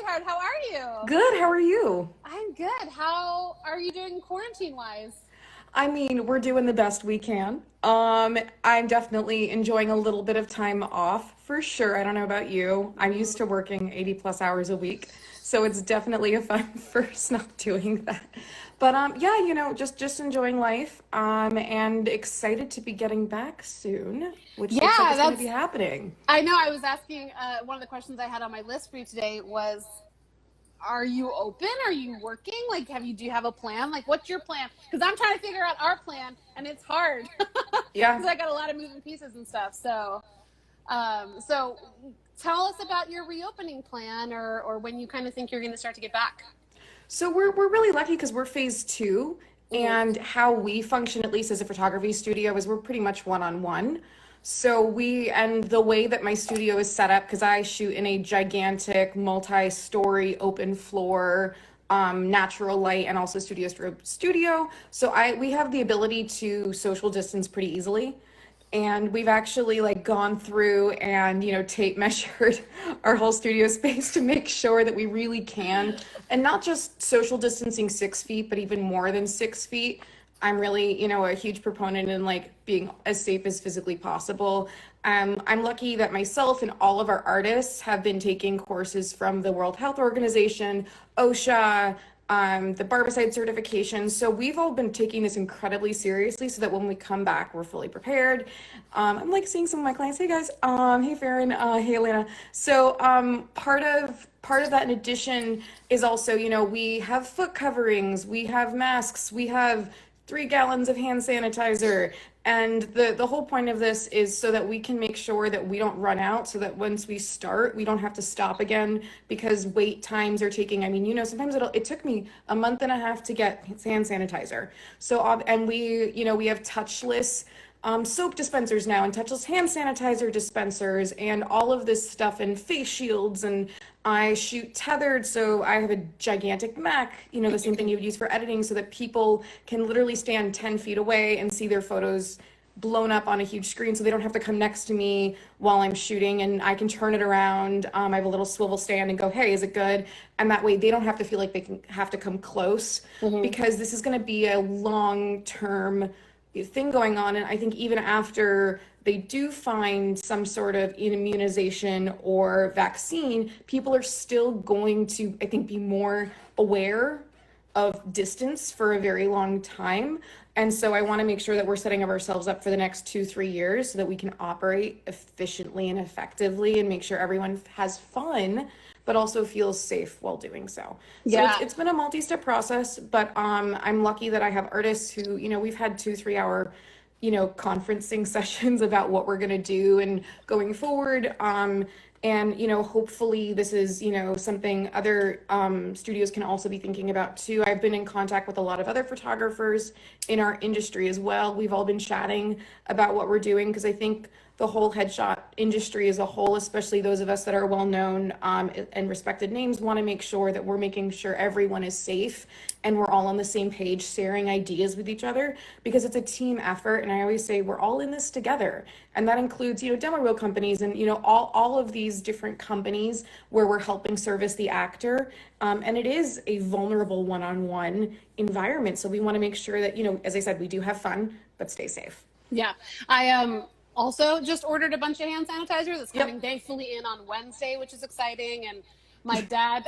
sweetheart. How are you? Good, how are you? I'm good. How are you doing quarantine-wise? I mean, we're doing the best we can. I'm definitely enjoying a little bit of time off for sure. I don't know about you. I'm used to working 80 plus hours a week, so it's definitely a fun first not doing that. But yeah, just enjoying life. And excited to be getting back soon, which looks like Yeah, it's going to be happening. I know. I was asking, one of the questions I had on my list for you today was, are you open? Are you working? Like, do you have a plan? Like, what's your plan? Because I'm trying to figure out our plan, and it's hard Yeah. because I got a lot of moving pieces and stuff. So tell us about your reopening plan, or when you kind of think you're going to start to get back. So we're really lucky because we're phase two, Mm-hmm. and how we function, at least as a photography studio, is we're pretty much one-on-one. So and the way that my studio is set up, because I shoot in a gigantic multi-story open floor, natural light and also studio strobe studio. So we have the ability to social distance pretty easily. And we've actually like gone through and tape measured our whole studio space to make sure that we really can, and not just social distancing 6 feet but even more than 6 feet. I'm really a huge proponent in like being as safe as physically possible. I'm lucky that myself and all of our artists have been taking courses from the World Health Organization, OSHA, the Barbicide certification. So we've all been taking this incredibly seriously so that when we come back, we're fully prepared. I'm like seeing some of my clients. Hey guys, hey Farron, hey Elena. So part of that in addition is also, we have foot coverings, we have masks, we have 3 gallons of hand sanitizer. And the whole point of this is so that we can make sure that we don't run out, so that once we start, we don't have to stop again, because wait times are taking, sometimes it took me a month and a half to get hand sanitizer. So, and we have touchless soap dispensers now, and touchless hand sanitizer dispensers, and all of this stuff, and face shields. And I shoot tethered, so I have a gigantic Mac, the same thing you would use for editing, so that people can literally stand 10 feet away and see their photos blown up on a huge screen, so they don't have to come next to me while I'm shooting, and I can turn it around. I have a little swivel stand and go, hey, is it good? And that way they don't have to feel like they have to come close, because this is going to be a long-term thing going on. And I think even after they do find some sort of immunization or vaccine, people are still going to, I think, be more aware of distance for a very long time. And so I want to make sure that we're setting ourselves up for the next 2-3 years so that we can operate efficiently and effectively and make sure everyone has fun, but also feels safe while doing so. Yeah. So it's been a multi-step process, but I'm lucky that I have artists who, we've had 2-3 hour, conferencing sessions about what we're going to do and going forward. And, hopefully this is, something other studios can also be thinking about too. I've been in contact with a lot of other photographers in our industry as well. We've all been chatting about what we're doing, because I think the whole headshot industry as a whole, especially those of us that are well known and respected names, want to make sure that we're making sure everyone is safe and we're all on the same page, sharing ideas with each other, because it's a team effort. And I always say we're all in this together. And that includes, demo reel companies and, all of these different companies where we're helping service the actor. And it is a vulnerable one-on-one environment. So we want to make sure that, as I said, we do have fun, but stay safe. Yeah. I also just ordered a bunch of hand sanitizer that's coming thankfully in on Wednesday, which is exciting. And my dad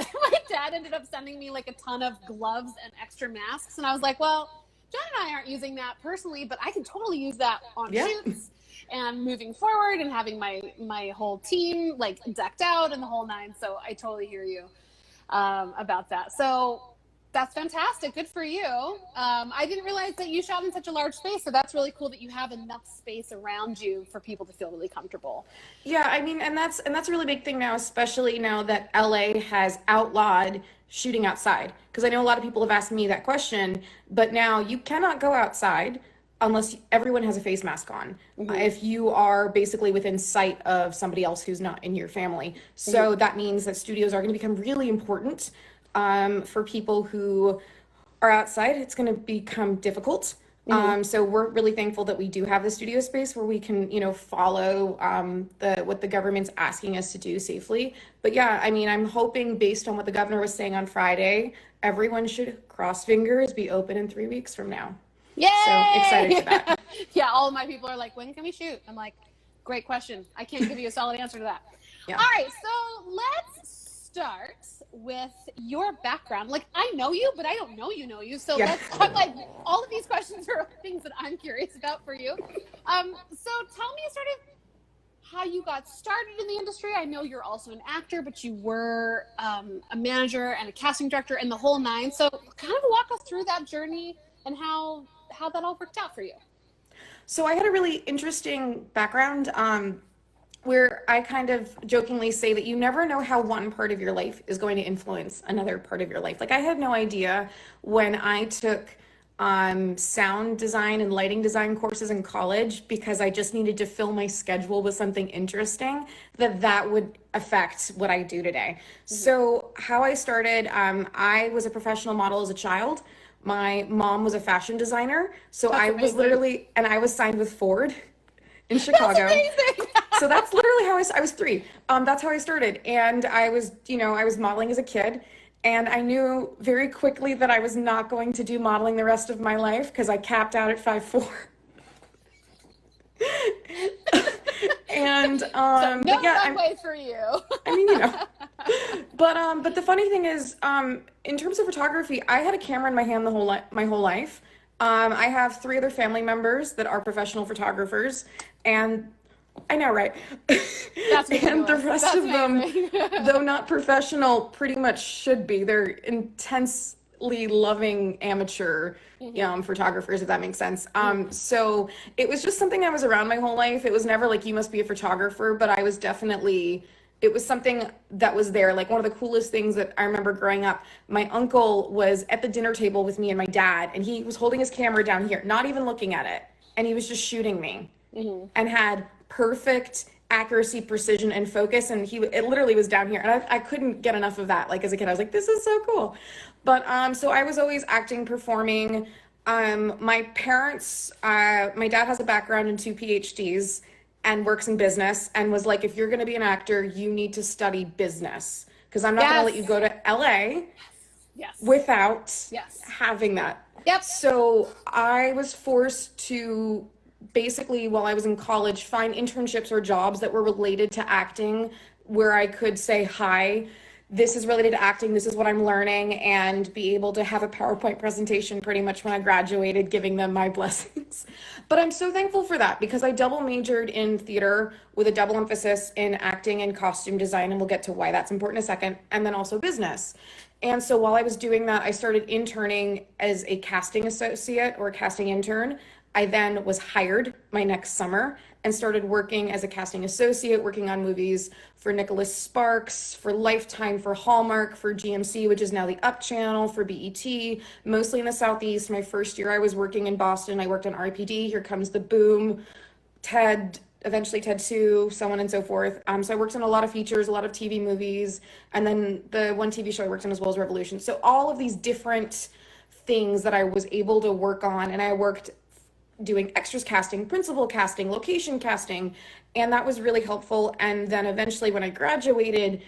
ended up sending me like a ton of gloves and extra masks. And I was like, well, John and I aren't using that personally, but I can totally use that on shoots and moving forward and having my whole team like decked out and the whole nine. So I totally hear you about that. So that's fantastic. Good for you. I didn't realize that you shot in such a large space. So that's really cool that you have enough space around you for people to feel really comfortable. Yeah, and that's a really big thing now, especially now that LA has outlawed shooting outside. Because I know a lot of people have asked me that question, but now you cannot go outside unless everyone has a face mask on. If you are basically within sight of somebody else who's not in your family. So that means that studios are going to become really important for people who are outside. It's going to become difficult So we're really thankful that we do have the studio space where we can, follow what the government's asking us to do safely. But yeah, I mean, I'm hoping based on what the governor was saying on Friday, everyone should cross fingers be open in 3 weeks from now. Yay! So excited for that. Yeah, all of my people are like, when can we shoot? I'm like, great question. I can't give you a solid answer to that. Yeah. All right, so let's start with your background. Like, I know you, but I don't know you. So I'm like, all of these questions are things that I'm curious about for you. So tell me sort of how you got started in the industry. I know you're also an actor, but you were a manager and a casting director and the whole nine. So kind of walk us through that journey and how that all worked out for you. So I had a really interesting background where I kind of jokingly say that you never know how one part of your life is going to influence another part of your life. Like I had no idea when I took sound design and lighting design courses in college because I just needed to fill my schedule with something interesting that would affect what I do today. So how I started, I was a professional model as a child. My mom was a fashion designer. So That's I was amazing. I was signed with Ford in Chicago. That's amazing. So that's literally how I was 3. That's how I started. And I was modeling as a kid. And I knew very quickly that I was not going to do modeling the rest of my life because I capped out at 5'4". And No yeah, runway for you. I mean, but the funny thing is, in terms of photography, I had a camera in my hand my whole life. I have 3 other family members that are professional photographers, and I know, right? That's And the rest That's of them, amazing. though not professional, pretty much should be. They're intensely loving amateur photographers, if that makes sense. So it was just something I was around my whole life. It was never like you must be a photographer, but I was definitely. It was something that was there. Like one of the coolest things that I remember growing up, my uncle was at the dinner table with me and my dad, and he was holding his camera down here, not even looking at it, and he was just shooting me, and had perfect accuracy, precision, and focus. And it literally was down here. And I couldn't get enough of that. Like as a kid, I was like, this is so cool. But so I was always acting, performing. My parents, my dad has a background in 2 PhDs and works in business and was like, if you're going to be an actor, you need to study business because I'm not going to let you go to LA without having that. Yep. So I was forced to basically, while I was in college, find internships or jobs that were related to acting where I could say, hi, this is related to acting, this is what I'm learning, and be able to have a PowerPoint presentation pretty much when I graduated, giving them my blessings. But I'm so thankful for that because I double majored in theater with a double emphasis in acting and costume design, and we'll get to why that's important in a second, and then also business. And so while I was doing that, I started interning as a casting associate or a casting intern. I then was hired my next summer and started working as a casting associate, working on movies for Nicholas Sparks, for Lifetime, for Hallmark, for GMC, which is now the Up Channel, for BET, mostly in the Southeast. My first year I was working in Boston. I worked on RPD, Here Comes the Boom, Ted, eventually Ted 2, so on and so forth. So I worked on a lot of features, a lot of TV movies, and then the one TV show I worked on as well as Revolution. So all of these different things that I was able to work on, and I worked doing extras casting, principal casting, location casting, and that was really helpful. And then eventually when I graduated,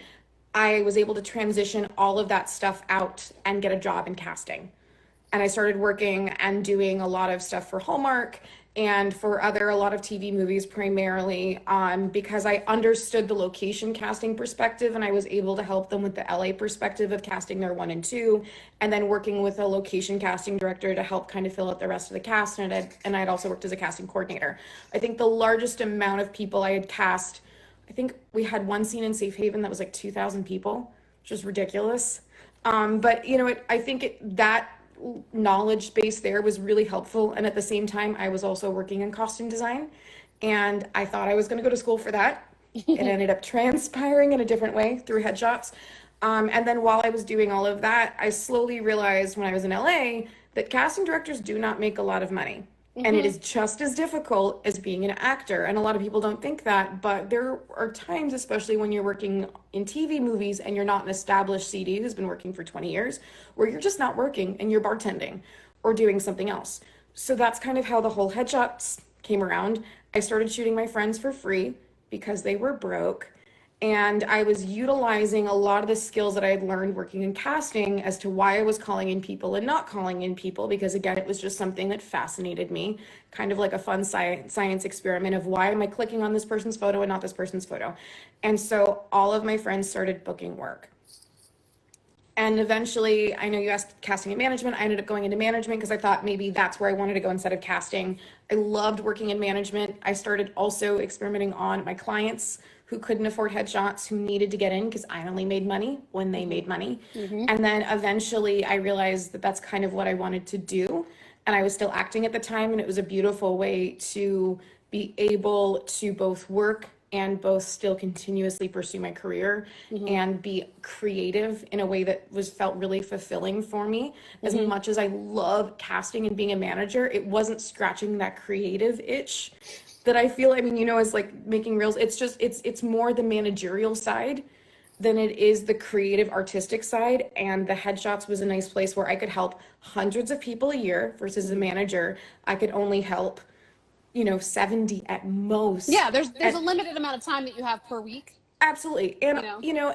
I was able to transition all of that stuff out and get a job in casting. And I started working and doing a lot of stuff for Hallmark and for a lot of TV movies primarily, because I understood the location casting perspective and I was able to help them with the LA perspective of casting their 1 and 2, and then working with a location casting director to help kind of fill out the rest of the cast. And I'd also worked as a casting coordinator. I think the largest amount of people I had cast, I think we had one scene in Safe Haven that was like 2,000 people, which was ridiculous. But I think that knowledge base there was really helpful. And at the same time, I was also working in costume design, and I thought I was going to go to school for that. It ended up transpiring in a different way through headshots. And then while I was doing all of that, I slowly realized when I was in LA that casting directors do not make a lot of money. And it is just as difficult as being an actor. And a lot of people don't think that, but there are times, especially when you're working in TV movies and you're not an established CD who's been working for 20 years, where you're just not working and you're bartending or doing something else. So that's kind of how the whole headshots came around. I started shooting my friends for free because they were broke. And I was utilizing a lot of the skills that I had learned working in casting as to why I was calling in people and not calling in people, because again, it was just something that fascinated me, kind of like a fun science experiment of why am I clicking on this person's photo and not this person's photo. And so all of my friends started booking work. And eventually, I know you asked casting and management. I ended up going into management because I thought maybe that's where I wanted to go instead of casting. I loved working in management. I started also experimenting on my clients who couldn't afford headshots, who needed to get in because I only made money when they made money. And then eventually I realized that that's kind of what I wanted to do. And I was still acting at the time, and it was a beautiful way to be able to both work and both still continuously pursue my career and be creative in a way that felt really fulfilling for me. As much as I love casting and being a manager, it wasn't scratching that creative itch that I feel, I mean, you know, as like making reels, it's more the managerial side than it is the creative artistic side. And the headshots was a nice place where I could help hundreds of people a year versus a manager. I could only help 70 at most. Yeah, there's a limited amount of time that you have per week. Absolutely. And,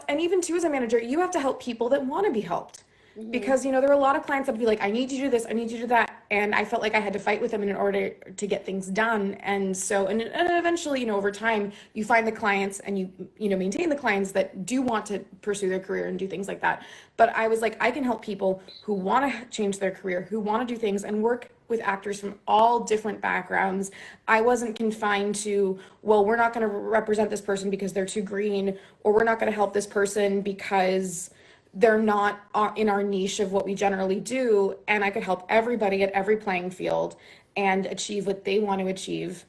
and even too, as a manager, you have to help people that want to be helped. Because, there are a lot of clients that would be like, I need you to do this, I need you to do that. And I felt like I had to fight with them in order to get things done. And so, and eventually, over time, you find the clients and you maintain the clients that do want to pursue their career and do things like that. But I was like, I can help people who want to change their career, who want to do things and work with actors from all different backgrounds. I wasn't confined to, well, we're not going to represent this person because they're too green, or we're not going to help this person because they're not in our niche of what we generally do. And I could help everybody at every playing field and achieve what they want to achieve,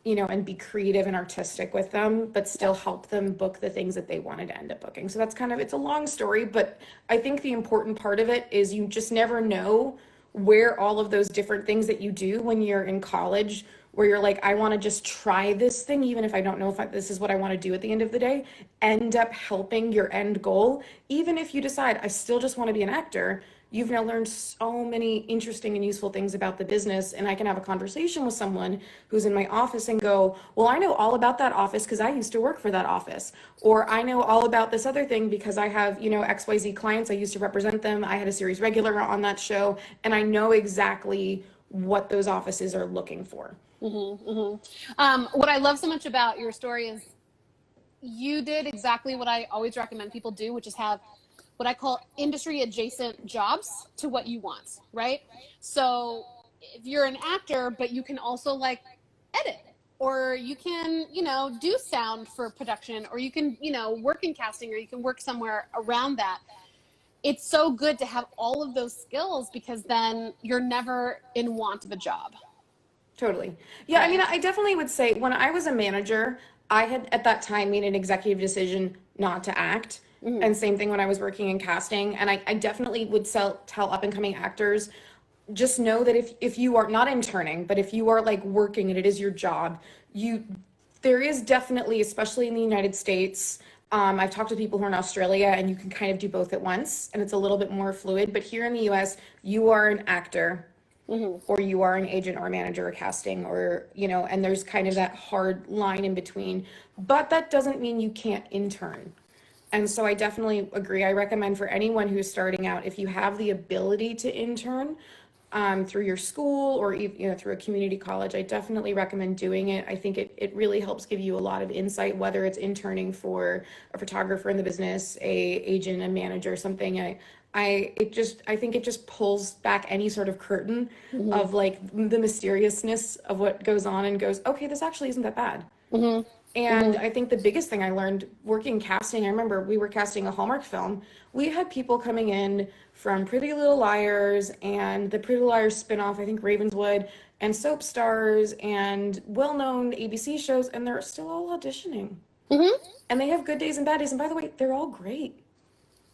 and be creative and artistic with them, but still help them book the things that they wanted to end up booking. So that's it's a long story, but I think the important part of it is you just never know where all of those different things that you do when you're in college, where you're like, I want to just try this thing, even if I don't know if this is what I want to do at the end of the day, end up helping your end goal. Even if you decide, I still just want to be an actor, you've now learned so many interesting and useful things about the business. And I can have a conversation with someone who's in my office and go, well, I know all about that office because I used to work for that office. Or I know all about this other thing because I have, XYZ clients. I used to represent them. I had a series regular on that show. And I know exactly what those offices are looking for. What I love so much about your story is you did exactly what I always recommend people do, which is have what I call industry adjacent jobs to what you want, right? So if you're an actor, but you can also like edit, or you can, do sound for production, or you can, work in casting, or you can work somewhere around that. It's so good to have all of those skills because then you're never in want of a job. Totally. Yeah, I mean, I definitely would say when I was a manager, I had at that time made an executive decision not to act. And same thing when I was working in casting. And I definitely would tell up and coming actors, just know that if you are not interning, but if you are like working and it is your job, there is definitely, especially in the United States, I've talked to people who are in Australia and you can kind of do both at once and it's a little bit more fluid. But here in the US, you are an actor. Or you are an agent or a manager or casting, or, and there's kind of that hard line in between, but that doesn't mean you can't intern. And so I definitely agree. I recommend for anyone who's starting out, if you have the ability to intern through your school or through a community college, I definitely recommend doing it. I think it really helps give you a lot of insight, whether it's interning for a photographer in the business, a agent, a manager, something. I think it just pulls back any sort of curtain of like the mysteriousness of what goes on and goes, okay, this actually isn't that bad. And I think the biggest thing I learned working casting, I remember we were casting a Hallmark film. We had people coming in from Pretty Little Liars and the Pretty Little Liars spinoff, I think Ravenswood, and soap stars and well-known ABC shows, and they're still all auditioning. And they have good days and bad days. And by the way, they're all great.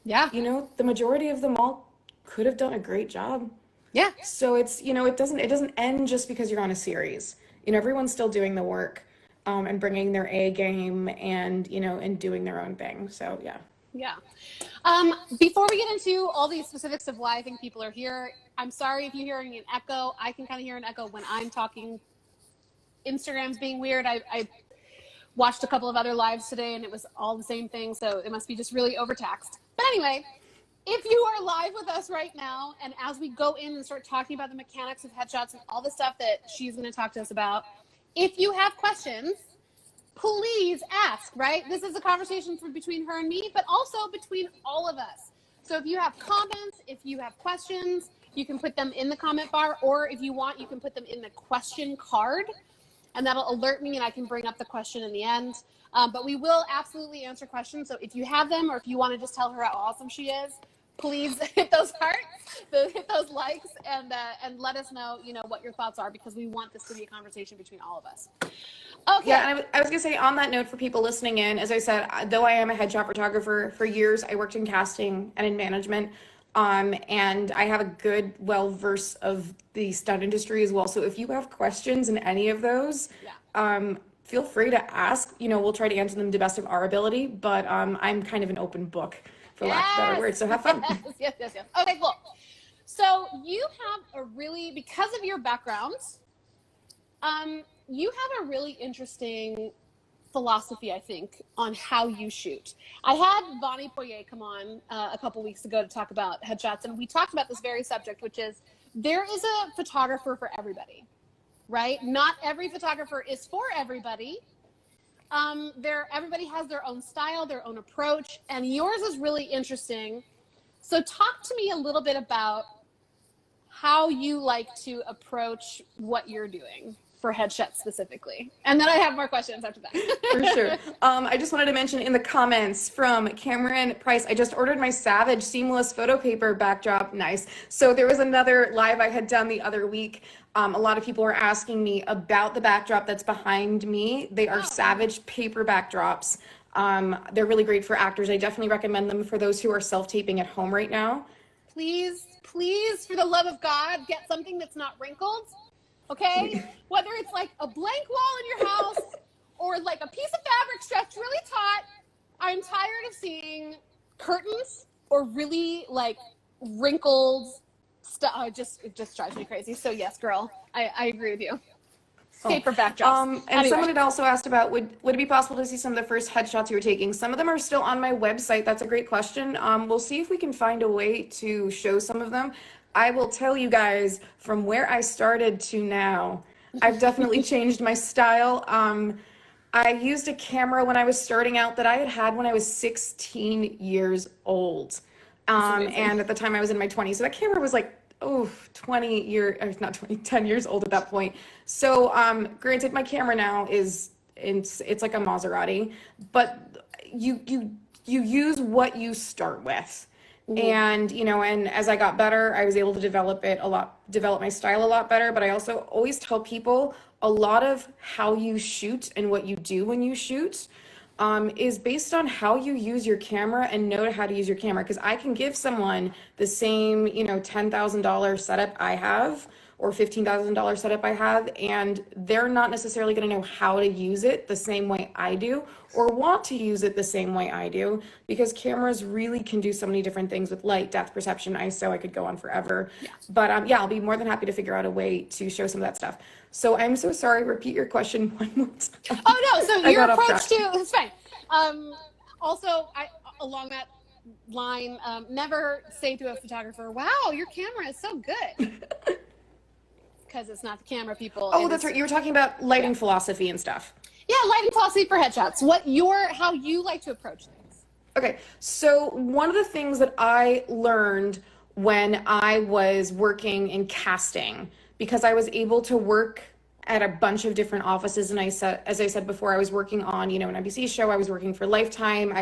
Yeah. The majority of them all could have done a great job. Yeah. So it's, it doesn't end just because you're on a series. Everyone's still doing the work and bringing their A game and, and doing their own thing. So, yeah. Yeah. Before we get into all the specifics of why I think people are here, I'm sorry if you're hearing an echo. I can kind of hear an echo when I'm talking. Instagram's being weird. I watched a couple of other lives today and it was all the same thing, so it must be just really overtaxed. But anyway, if you are live with us right now, and as we go in and start talking about the mechanics of headshots and all the stuff that she's going to talk to us about, if you have questions, please ask, right? This is a conversation between her and me, but also between all of us. So if you have comments, if you have questions, you can put them in the comment bar, or if you want, you can put them in the question card, and that'll alert me and I can bring up the question in the end. But we will absolutely answer questions. So if you have them, or if you want to just tell her how awesome she is, please hit those hearts, hit those likes, and let us know, what your thoughts are, because we want this to be a conversation between all of us. Okay. Yeah, and I was gonna say, on that note, for people listening in, as I said, though I am a headshot photographer, for years I worked in casting and in management, and I have a good verse of the stunt industry as well. So if you have questions in any of those, feel free to ask. We'll try to answer them to the best of our ability, but I'm kind of an open book, for lack of better words. So have fun. Yes. Okay, cool. So you have because of your background, you have a really interesting philosophy, I think, on how you shoot. I had Bonnie Poirier come on a couple weeks ago to talk about headshots, and we talked about this very subject, which is there is a photographer for everybody, right? Not every photographer is for everybody. Everybody has their own style, their own approach, and yours is really interesting. So talk to me a little bit about how you like to approach what you're doing for headshots specifically. And then I have more questions after that. For sure. I just wanted to mention in the comments from Cameron Price, I just ordered my Savage seamless photo paper backdrop. Nice. So there was another live I had done the other week. A lot of people were asking me about the backdrop that's behind me. They are Savage paper backdrops. They're really great for actors. I definitely recommend them for those who are self-taping at home right now. Please, for the love of God, get something that's not wrinkled. Okay? Whether it's like a blank wall in your house or like a piece of fabric stretched really taut. I'm tired of seeing curtains or really like wrinkled stuff. It just drives me crazy. So yes, girl, I agree with you. Paper backdrops. And someone had also asked about, would it be possible to see some of the first headshots you were taking? Some of them are still on my website. That's a great question. We'll see if we can find a way to show some of them. I will tell you guys, from where I started to now, I've definitely changed my style. I used a camera when I was starting out that I had when I was 16 years old. And at the time I was in my 20s. So that camera was like, 10 years old at that point. So granted, my camera now it's like a Maserati, but you use what you start with. And, and as I got better, I was able to develop my style a lot better. But I also always tell people a lot of how you shoot and what you do when you shoot is based on how you use your camera and know how to use your camera. Because I can give someone the same, $10,000 setup I have or $15,000 setup I have, and they're not necessarily going to know how to use it the same way I do or want to use it the same way I do, because cameras really can do so many different things with light, depth perception, ISO. I could go on forever. Yeah. But I'll be more than happy to figure out a way to show some of that stuff. So I'm so sorry. Repeat your question one more time. Oh no, so your approach to it's fine. Also, along that line, never say to a photographer, "Wow, your camera is so good," because it's not the camera, people. Oh, that's right. You were talking about lighting philosophy and stuff. Yeah, lighting philosophy for headshots. How you like to approach things. Okay, so one of the things that I learned when I was working in casting, because I was able to work at a bunch of different offices, and as I said before, I was working on, an NBC show, I was working for Lifetime,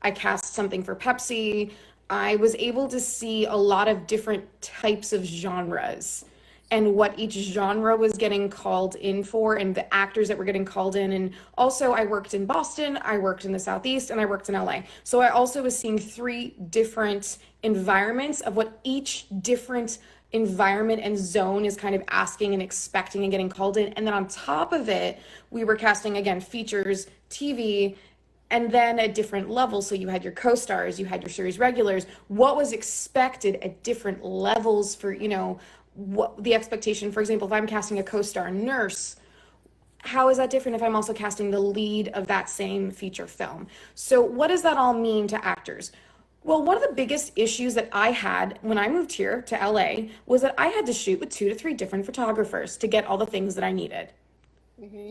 I cast something for Pepsi. I was able to see a lot of different types of genres and what each genre was getting called in for, and the actors that were getting called in. And also I worked in Boston, I worked in the Southeast, and I worked in LA. So I also was seeing 3 different environments of what each different environment and zone is kind of asking and expecting and getting called in. And then on top of it, we were casting, again, features, TV, and then at different levels. So you had your co-stars, you had your series regulars. What was expected at different levels for, what the expectation, for example, if I'm casting a co-star nurse, how is that different if I'm also casting the lead of that same feature film? So what does that all mean to actors? Well, one of the biggest issues that I had when I moved here to LA was that I had to shoot with 2 to 3 different photographers to get all the things that I needed.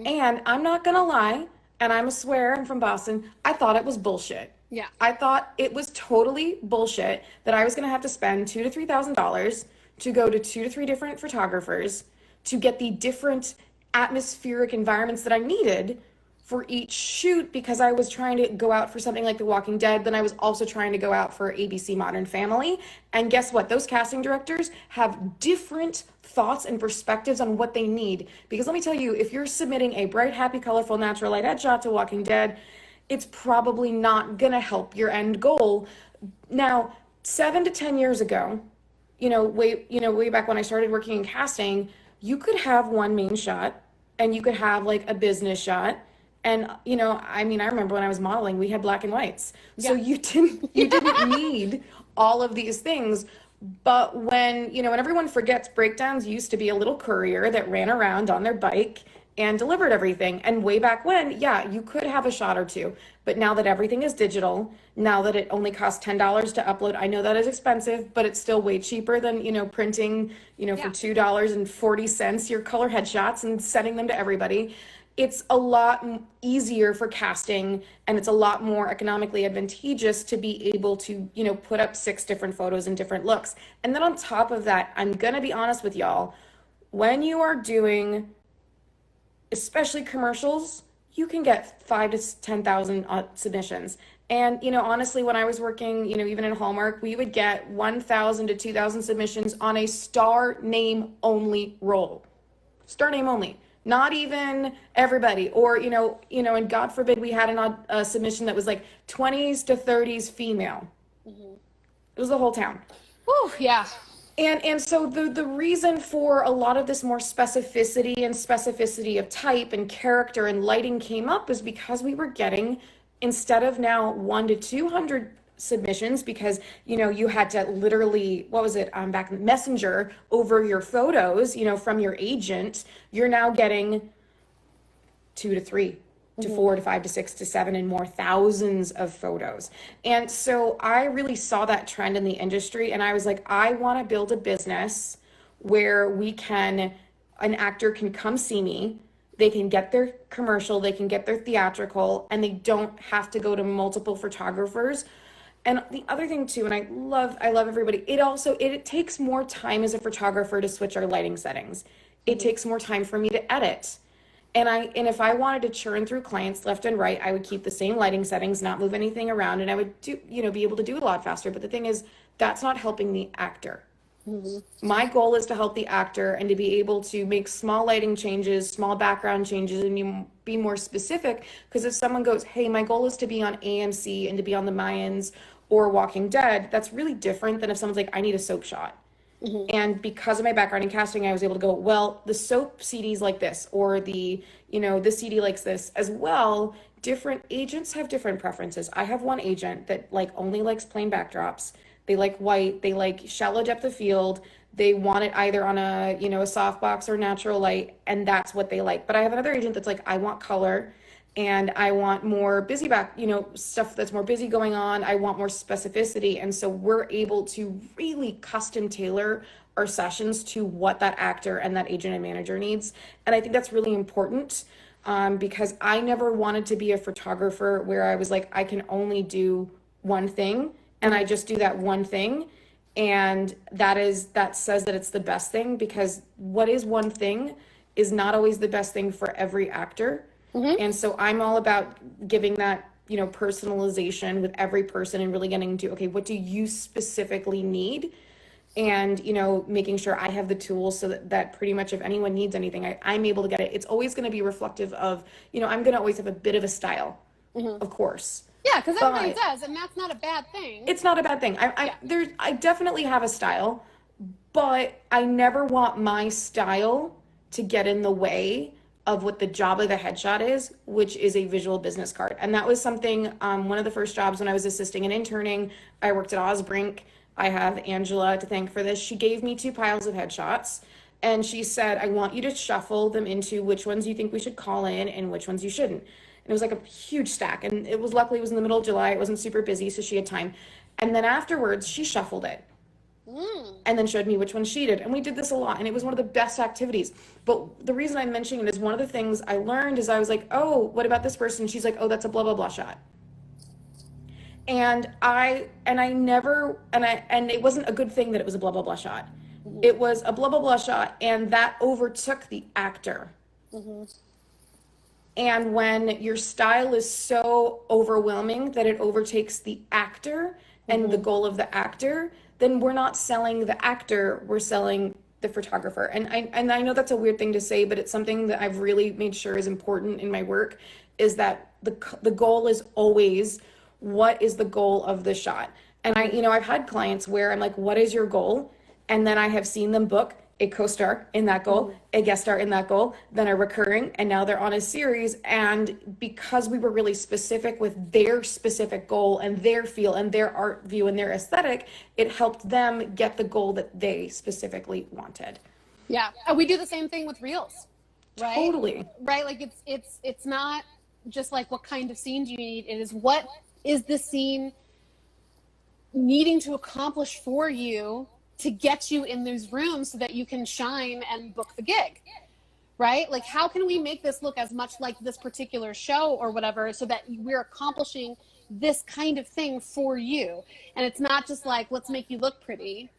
And I'm not gonna lie, and I'm a swear, I'm from Boston, I thought it was bullshit. Yeah. I thought it was totally bullshit that I was gonna have to spend $2,000 to $3,000 to go to 2 to 3 different photographers to get the different atmospheric environments that I needed for each shoot, because I was trying to go out for something like The Walking Dead. Then I was also trying to go out for ABC Modern Family. And guess what? Those casting directors have different thoughts and perspectives on what they need. Because let me tell you, if you're submitting a bright, happy, colorful, natural light headshot to Walking Dead, it's probably not gonna help your end goal. Now, 7 to 10 years ago, way back when I started working in casting, you could have one main shot and you could have like a business shot. And I remember when I was modeling, we had black and whites. So you didn't need all of these things. But when everyone forgets, breakdowns used to be a little courier that ran around on their bike and delivered everything. And way back when, yeah, you could have a shot or two. But now that everything is digital, now that it only costs $10 to upload, I know that is expensive, but it's still way cheaper than, printing, for $2.40 your color headshots and sending them to everybody. It's a lot easier for casting, and it's a lot more economically advantageous to be able to, put up 6 different photos and different looks. And then on top of that, I'm gonna be honest with y'all, when you are doing, especially commercials, you can get 5 to 10,000 submissions. And, honestly, when I was working, even in Hallmark, we would get 1,000 to 2,000 submissions on a star name only role. Star name only. Not even everybody, or and God forbid we had a submission that was like 20s to 30s female. It was the whole town. Whew, yeah. And so the reason for a lot of this more specificity of type and character and lighting came up is because we were getting, instead of now 100 to 200 submissions, because you had to literally, back in Messenger over your photos, from your agent, you're now getting 2 to 3 to 4 to 5 to 6 to 7 and more thousands of photos. And so I really saw that trend in the industry, and I was like, I want to build a business where an actor can come see me, they can get their commercial, they can get their theatrical, and they don't have to go to multiple photographers. And the other thing too, and I love everybody, it takes more time as a photographer to switch our lighting settings. It takes more time for me to edit. And if I wanted to churn through clients left and right, I would keep the same lighting settings, not move anything around, and I would be able to do a lot faster. But the thing is, that's not helping the actor. My goal is to help the actor and to be able to make small lighting changes, small background changes, and be more specific. Because if someone goes, hey, my goal is to be on AMC and to be on the Mayans or Walking Dead, that's really different than if someone's like, I need a soap shot. And because of my background in casting, I was able to go, well, the soap CD's like this, or the CD likes this as well. Different agents have different preferences. I have one agent that only likes plain backdrops. They like white, they like shallow depth of field. They want it either on a softbox or natural light, and that's what they like. But I have another agent that's like, I want color, and I want more busy stuff that's more busy going on. I want more specificity. And so we're able to really custom tailor our sessions to what that actor and that agent and manager needs. And I think that's really important, because I never wanted to be a photographer where I was like, I can only do one thing and I just do that one thing. And that says that it's the best thing, because what is one thing is not always the best thing for every actor. And so I'm all about giving that, personalization with every person and really getting to, okay, what do you specifically need? And, making sure I have the tools so that pretty much if anyone needs anything, I'm able to get it. It's always going to be reflective of, I'm going to always have a bit of a style, of course. Yeah, because everybody does, and that's not a bad thing. It's not a bad thing. I definitely have a style, but I never want my style to get in the way of what the job of the headshot is, which is a visual business card. And that was something, one of the first jobs when I was assisting and interning, I worked at Osbrink. I have Angela to thank for this. She gave me 2 piles of headshots and she said, I want you to shuffle them into which ones you think we should call in and which ones you shouldn't. And it was like a huge stack. And it was luckily it was in the middle of July. It wasn't super busy, so she had time. And then afterwards, she shuffled it and then showed me which one she did. And we did this a lot, and it was one of the best activities. But the reason I'm mentioning it is one of the things I learned is I was like, oh, what about this person? She's like, oh, that's a blah, blah, blah shot. And it wasn't a good thing that it was a blah, blah, blah shot. It was a blah, blah, blah shot, and that overtook the actor. And when your style is so overwhelming that it overtakes the actor and the goal of the actor, then we're not selling the actor, we're selling the photographer. And I know that's a weird thing to say, but it's something that I've really made sure is important in my work, is that the goal is always, what is the goal of the shot? And I've had clients where I'm like, what is your goal? And then I have seen them book a co-star in that goal, a guest star in that goal, then a recurring, and now they're on a series. And because we were really specific with their specific goal and their feel and their art view and their aesthetic, it helped them get the goal that they specifically wanted. Yeah, we do the same thing with reels, right? Totally. Right, like it's not just like what kind of scene do you need, it is what is the scene needing to accomplish for you to get you in those rooms so that you can shine and book the gig, right? Like, how can we make this look as much like this particular show or whatever so that we're accomplishing this kind of thing for you? And it's not just like, let's make you look pretty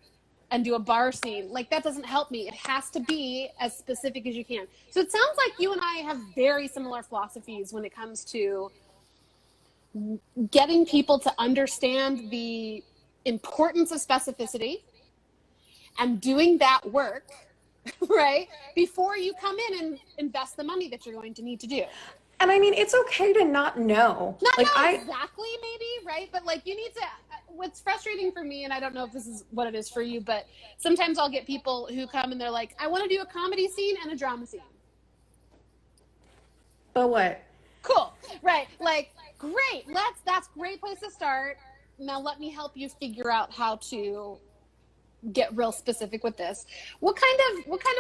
and do a bar scene. Like, that doesn't help me. It has to be as specific as you can. So it sounds like you and I have very similar philosophies when it comes to getting people to understand the importance of specificity and doing that work, right, before you come in and invest the money that you're going to need to do. And I mean, it's okay to not know. Not exactly, maybe, right? But like, you need to, what's frustrating for me, and I don't know if this is what it is for you, but sometimes I'll get people who come and they're like, I want to do a comedy scene and a drama scene. But what? Cool, right? Like, great, that's a great place to start. Now let me help you figure out how to get real specific with this. What kind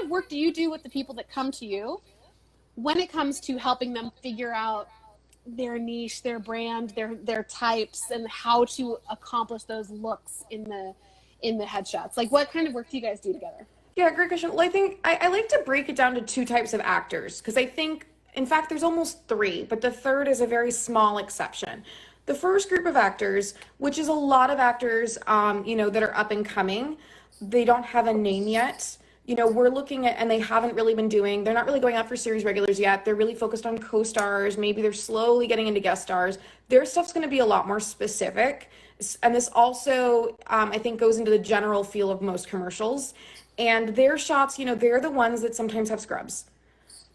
of work do you do with the people that come to you when it comes to helping them figure out their niche, their brand, their types, and how to accomplish those looks in the headshots? Like, what kind of work do you guys do together? Yeah, great question. Well, I think I like to break it down to 2 types of actors, because I think, in fact, there's almost 3, but the third is a very small exception. The first group of actors, which is a lot of actors, that are up and coming, they don't have a name yet. We're looking at, and they haven't really been they're not really going out for series regulars yet. They're really focused on co-stars. Maybe they're slowly getting into guest stars. Their stuff's going to be a lot more specific. And this also, I think, goes into the general feel of most commercials. And their shots, they're the ones that sometimes have scrubs.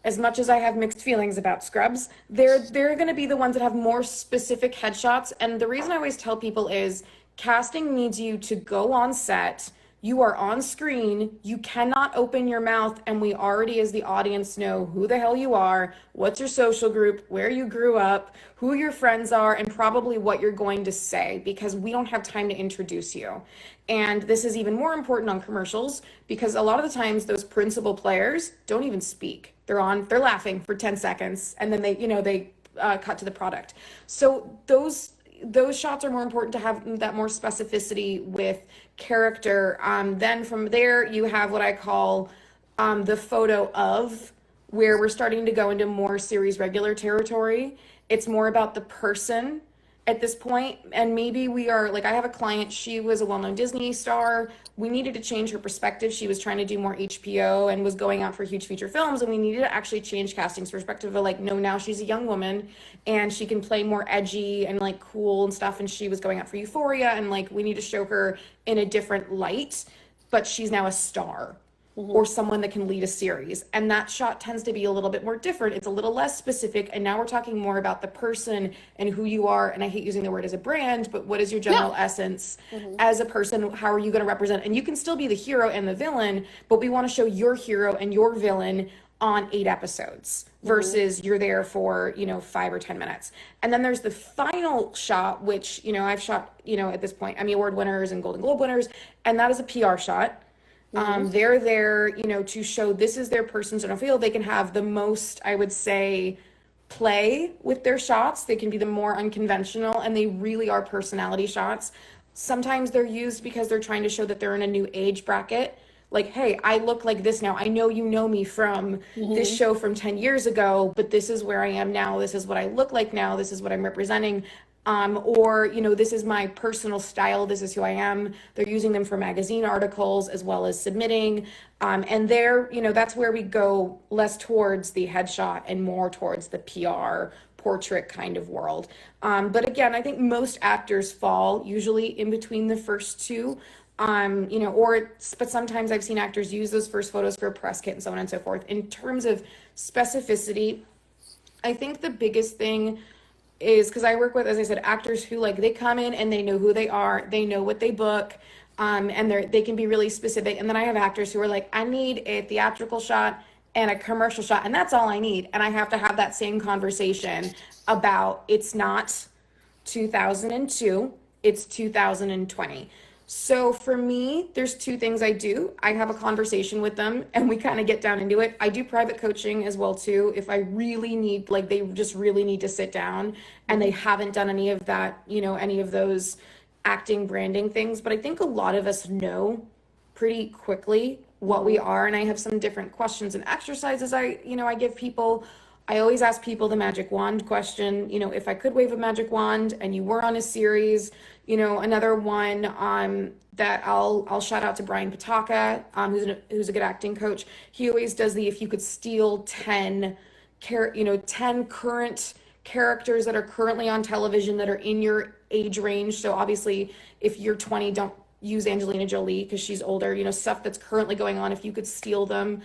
As much as I have mixed feelings about scrubs, they're going to be the ones that have more specific headshots. And the reason I always tell people is casting needs you to go on set. You are on screen. You cannot open your mouth, and we already, as the audience, know who the hell you are, what's your social group, where you grew up, who your friends are, and probably what you're going to say, because we don't have time to introduce you. And this is even more important on commercials, because a lot of the times those principal players don't even speak. They're laughing for 10 seconds, and then they cut to the product. So those shots are more important to have that more specificity with character. Then from there, you have what I call the photo of, where we're starting to go into more series regular territory. It's more about the person at this point. And maybe we are, like, I have a client, she was a well-known Disney star. We needed to change her perspective. She was trying to do more HBO and was going out for huge feature films. And we needed to actually change casting's perspective of like, no, now she's a young woman and she can play more edgy and like cool and stuff. And she was going out for Euphoria, and like, we need to show her in a different light, but she's now a star. Or someone that can lead a series. And that shot tends to be a little bit more different. It's a little less specific. And now we're talking more about the person and who you are. And I hate using the word as a brand, but what is your general essence as a person? How are you going to represent? And you can still be the hero and the villain, but we want to show your hero and your villain on 8 episodes versus you're there for, 5 or 10 minutes. And then there's the final shot, which, I've shot, at this point, Emmy Award winners and Golden Globe winners, and that is a PR shot. They're there, to show this is their person's in a field. They can have the most, I would say, play with their shots. They can be the more unconventional, and they really are personality shots. Sometimes they're used because they're trying to show that they're in a new age bracket. Like, hey, I look like this now. I know you know me from this show from 10 years ago, but this is where I am now. This is what I look like now. This is what I'm representing. Or, this is my personal style. This is who I am. They're using them for magazine articles as well as submitting. And that's where we go less towards the headshot and more towards the PR portrait kind of world. But again, I think most actors fall usually in between the first two. But sometimes I've seen actors use those first photos for a press kit and so on and so forth. In terms of specificity, I think the biggest thing is, because I work with, as I said, actors who they come in and they know who they are, they know what they book, and they can be really specific. And then I have actors who are like, I need a theatrical shot and a commercial shot, and that's all I need. And I have to have that same conversation about it's not 2002, it's 2020. So for me, there's two things I do. I have a conversation with them and we kind of get down into it. I do private coaching as well too. If I really need, they just really need to sit down and they haven't done any of that, any of those acting, branding things. But I think a lot of us know pretty quickly what we are. And I have some different questions and exercises I give people. I always ask people the magic wand question, if I could wave a magic wand and you were on a series. Another one that I'll shout out to Brian Pataka, who's a good acting coach. He always does if you could steal 10 current characters that are currently on television that are in your age range. So obviously if you're 20, don't use Angelina Jolie because she's older, stuff that's currently going on. If you could steal them,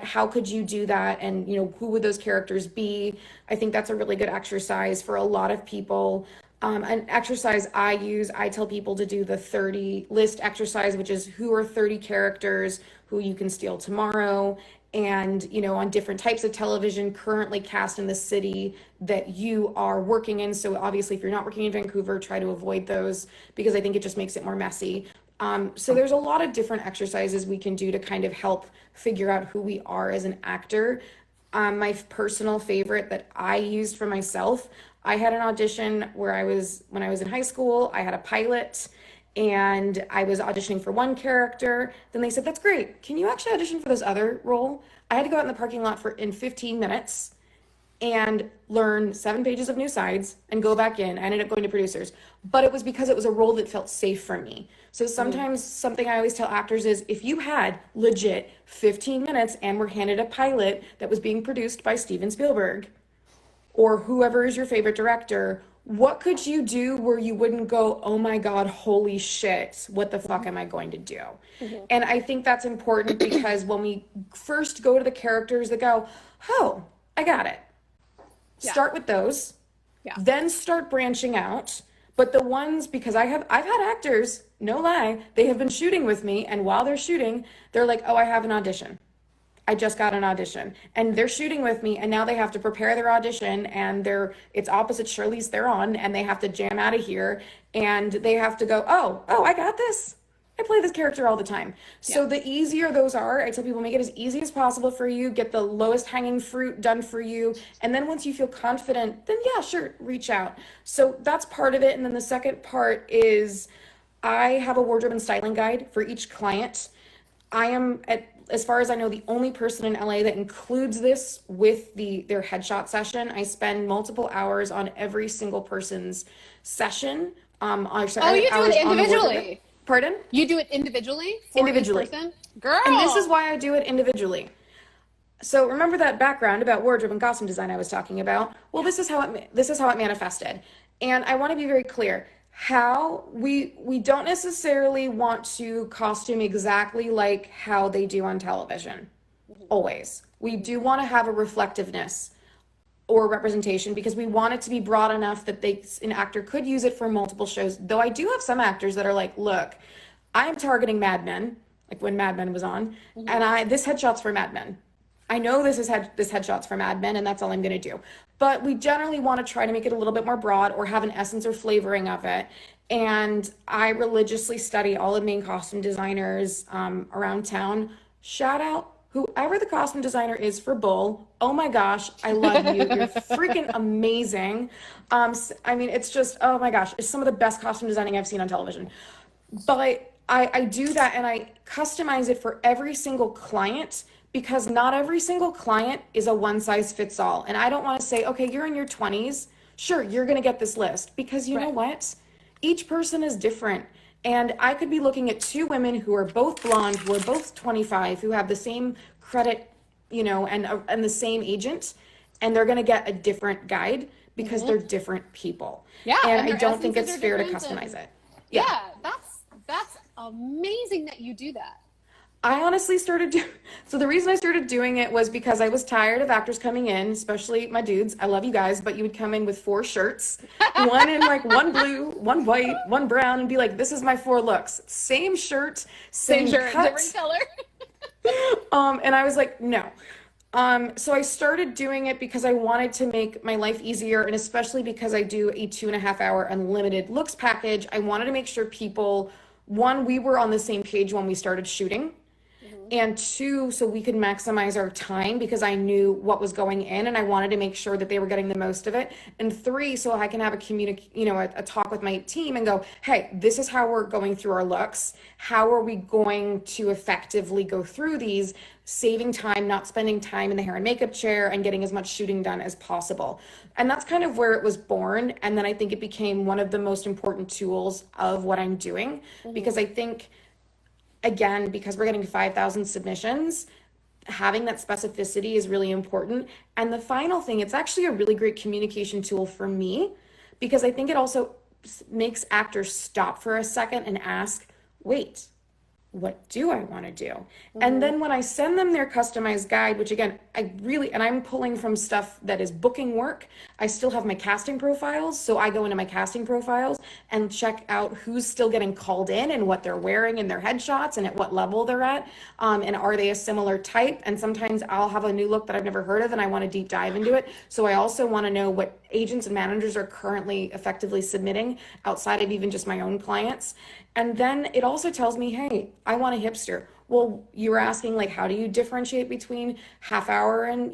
how could you do that? And, who would those characters be? I think that's a really good exercise for a lot of people. An exercise I tell people to do the 30 list exercise, which is who are 30 characters who you can steal tomorrow. And, on different types of television currently cast in the city that you are working in. So obviously if you're not working in Vancouver, try to avoid those because I think it just makes it more messy. So there's a lot of different exercises we can do to kind of help figure out who we are as an actor. My personal favorite that I used for myself, I had an audition when I was in high school. I had a pilot and I was auditioning for one character. Then they said, that's great. Can you actually audition for this other role? I had to go out in the parking lot in 15 minutes and learn 7 pages of new sides and go back in. I ended up going to producers, but it was because it was a role that felt safe for me. So sometimes something I always tell actors is if you had legit 15 minutes and were handed a pilot that was being produced by Steven Spielberg or whoever is your favorite director, what could you do where you wouldn't go, oh my God, holy shit, what the fuck am I going to do? And I think that's important because when we first go to the characters that go, oh, I got it. Start with those, then start branching out. But the ones, because I've had actors, no lie, they have been shooting with me. And while they're shooting, they're like, oh, I have an audition. I just got an audition. And they're shooting with me. And now they have to prepare their audition. And it's opposite Shirley's Theron. And they have to jam out of here. And they have to go, oh, I got this. I play this character all the time. So the easier those are, I tell people make it as easy as possible for you, get the lowest hanging fruit done for you. And then once you feel confident, then yeah, sure, reach out. So that's part of it. And then the second part is I have a wardrobe and styling guide for each client. I am, as far as I know, the only person in LA that includes this with their headshot session. I spend multiple hours on every single person's session. You do it individually? Pardon? You do it individually for individually. each person? Girl! And this is why I do it individually. So remember that background about wardrobe and costume design I was talking about? Well, this is how it manifested. And I want to be very clear. How we don't necessarily want to costume exactly like how they do on television. Always. We do want to have a reflectiveness or representation because we want it to be broad enough that an actor could use it for multiple shows. Though I do have some actors that are like, look, I'm targeting Mad Men, like when Mad Men was on, and this headshot's for Mad Men. I know this headshot's from Mad Men, and that's all I'm going to do. But we generally want to try to make it a little bit more broad or have an essence or flavoring of it. And I religiously study all the main costume designers around town. Shout out whoever the costume designer is for Bull. Oh my gosh, I love you. You're freaking amazing. I mean, it's just, oh my gosh, it's some of the best costume designing I've seen on television. But I do that and I customize it for every single client because not every single client is a one size fits all. And I don't want to say, okay, you're in your 20s. Sure, you're going to get this list because you know what? Each person is different. And I could be looking at two women who are both blonde, who are both 25, who have the same credit, and the same agent, and they're going to get a different guide because they're different people. Yeah. And I don't think it's fair to customize it. Yeah, that's amazing that you do that. I honestly so the reason I started doing it was because I was tired of actors coming in, especially my dudes. I love you guys, but you would come in with 4 shirts, one in like one blue, one white, one brown, and be like, "This is my 4 looks." Same shirt, same cut, different color. And I was like, no. So I started doing it because I wanted to make my life easier, and especially because I do a 2.5-hour unlimited looks package. I wanted to make sure people, one, we were on the same page when we started shooting. And 2, so we could maximize our time because I knew what was going in and I wanted to make sure that they were getting the most of it. And 3, so I can have a talk with my team and go, hey, this is how we're going through our looks. How are we going to effectively go through these, saving time, not spending time in the hair and makeup chair and getting as much shooting done as possible. And that's kind of where it was born. And then I think it became one of the most important tools of what I'm doing because I think, again, because we're getting 5,000 submissions, having that specificity is really important. And the final thing, it's actually a really great communication tool for me because I think it also makes actors stop for a second and ask, wait, what do I want to do? And then when I send them their customized guide, which again, and I'm pulling from stuff that is booking work, I still have my casting profiles. So I go into my casting profiles and check out who's still getting called in and what they're wearing in their headshots and at what level they're at. And are they a similar type? And sometimes I'll have a new look that I've never heard of and I want to deep dive into it. So I also want to know what agents and managers are currently effectively submitting outside of even just my own clients. And then it also tells me, hey, I want a hipster. Well, you were asking like, how do you differentiate between half hour and,